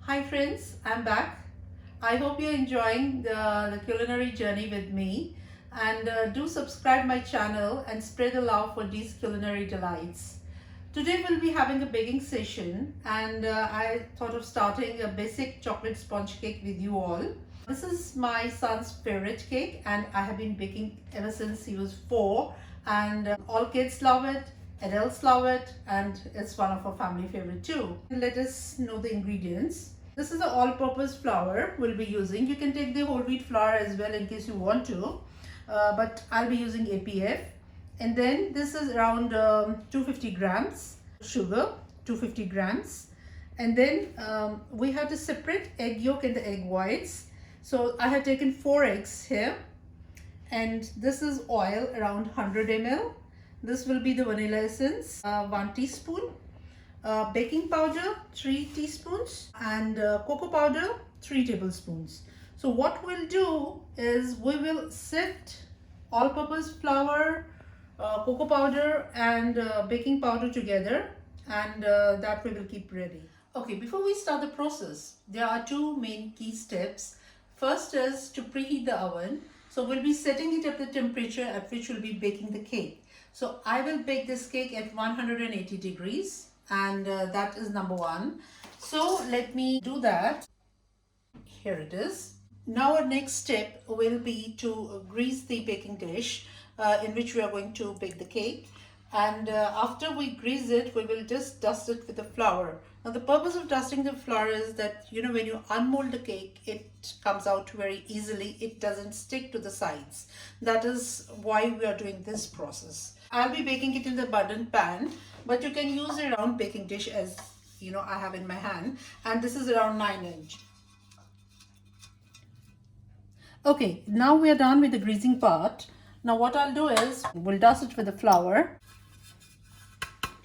Hi friends, I'm back. I hope you're enjoying the culinary journey with me, and do subscribe my channel and spread the love for these culinary delights. Today we'll be having a baking session, and I thought of starting a basic chocolate sponge cake with you all. This is my son's favorite cake and I have been baking ever since he was 4, and all kids love it, adults love it, and it's one of our family favorite too. Let us know the ingredients. This is the all-purpose flour we'll be using. You can take the whole wheat flour as well in case you want to, but I'll be using APF. And then this is around 250 grams sugar, 250 grams. And then we have to separate egg yolk and the egg whites. So I have taken 4 eggs here, and this is oil around 100 ml. This will be the vanilla essence, 1 teaspoon, baking powder 3 teaspoons, and cocoa powder 3 tablespoons. So what we'll do is we will sift all-purpose flour, cocoa powder and baking powder together, and that we will keep ready. Okay, before we start the process, there are 2 main key steps. First is to preheat the oven. So we'll be setting it at the temperature at which we'll be baking the cake. So I will bake this cake at 180 degrees, and that is number 1. So let me do that. Here it is. Now our next step will be to grease the baking dish in which we are going to bake the cake. And after we grease it, we will just dust it with the flour. Now the purpose of dusting the flour is that, when you unmold the cake, it comes out very easily. It doesn't stick to the sides. That is why we are doing this process. I'll be baking it in the abundant pan, but you can use a round baking dish as I have in my hand, and this is around 9-inch. Okay, now we are done with the greasing part. Now what I'll do is we'll dust it with the flour.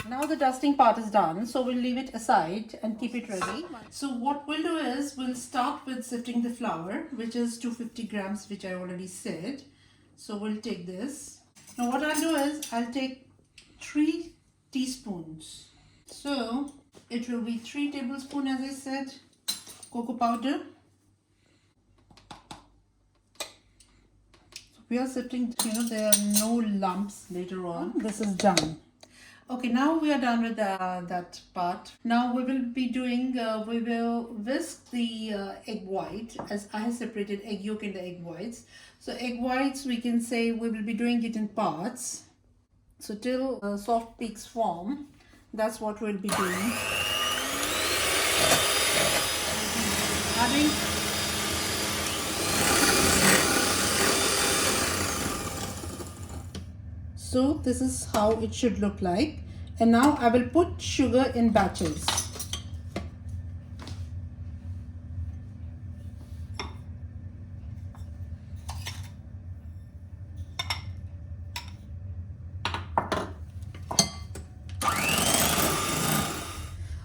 Now the dusting part is done, so we'll leave it aside and keep it ready. So what we'll do is we'll start with sifting the flour, which is 250 grams, which I already said. So we'll take this. Now what I'll do is I'll take 3 teaspoons. So it will be 3 tablespoons, as I said, cocoa powder. We are sifting, there are no lumps later on. This is done. Okay, now we are done with that part. Now we will be doing, we will whisk the egg white, as I have separated egg yolk and the egg whites. So egg whites, we can say we will be doing it in parts. So till soft peaks form, that's what we'll be doing. Adding So this is how it should look like. And now I will put sugar in batches.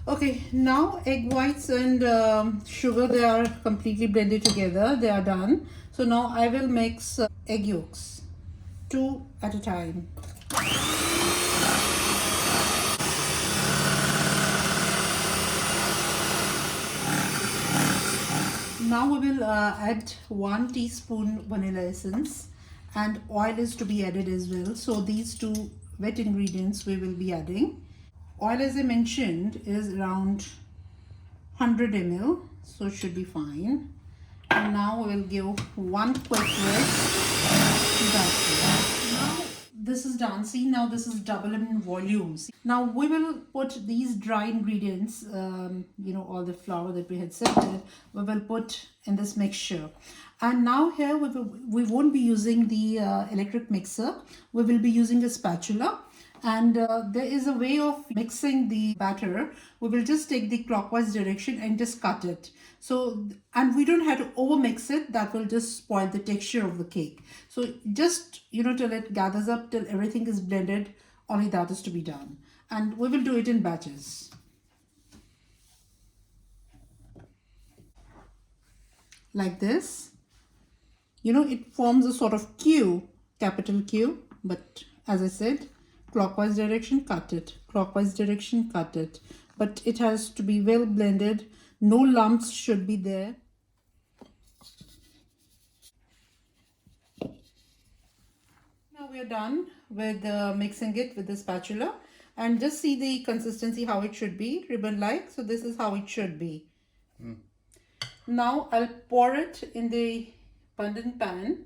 Okay, now egg whites and sugar, they are completely blended together. They are done. So now I will mix egg yolks, 2 at a time. Now we will add 1 teaspoon vanilla essence, and oil is to be added as well. So these 2 wet ingredients we will be adding. Oil, as I mentioned, is around 100 ml, so it should be fine. And now we will give 1 quick whisk to that. Now this is done. See, now this is double in volume. Now we will put these dry ingredients, all the flour that we had sifted, we will put in this mixture. And now here we won't be using the electric mixer. We will be using a spatula. And there is a way of mixing the batter. We will just take the clockwise direction and just cut it. So, and we don't have to over mix it. That will just spoil the texture of the cake. So just, till it gathers up, till everything is blended, only that is to be done. And we will do it in batches. Like this. It forms a sort of Q, capital Q, but as I said, clockwise direction, cut it. Clockwise direction, cut it. But it has to be well blended. No lumps should be there. Now we are done with mixing it with the spatula, and just see the consistency how it should be, ribbon like. So this is how it should be. Now I'll pour it in the abundant pan,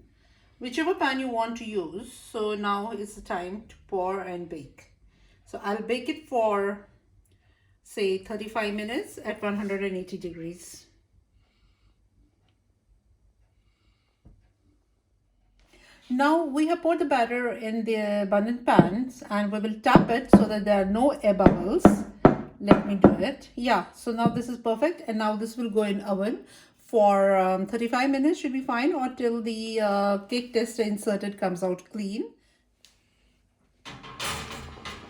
whichever pan you want to use. So now is the time to pour and bake. So I'll bake it for say 35 minutes at 180 degrees. Now we have poured the batter in the abundant pans, and we will tap it so that there are no air bubbles. Let me do it. Yeah, so now this is perfect, and now this will go in oven for 35 minutes should be fine, or till the cake tester inserted comes out clean.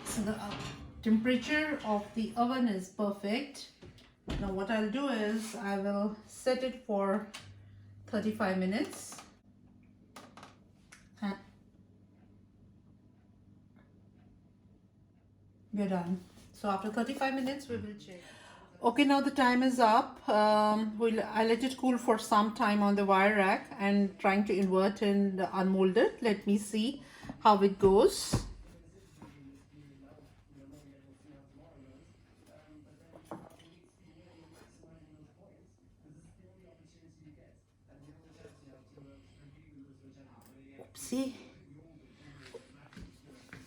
So the temperature of the oven is perfect. Now what I'll do is I will set it for 35 minutes. And we're done. So after 35 minutes we will check. Okay, now the time is up. I let it cool for some time on the wire rack and trying to invert and unmold it. Let me see how it goes. See,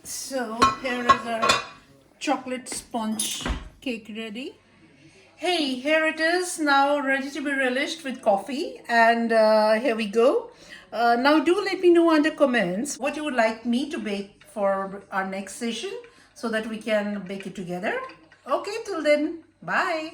so here is our chocolate sponge cake ready. Hey, here it is now, ready to be relished with coffee, and here we go. Now do let me know under comments what you would like me to bake for our next session so that we can bake it together. Okay, till then, bye.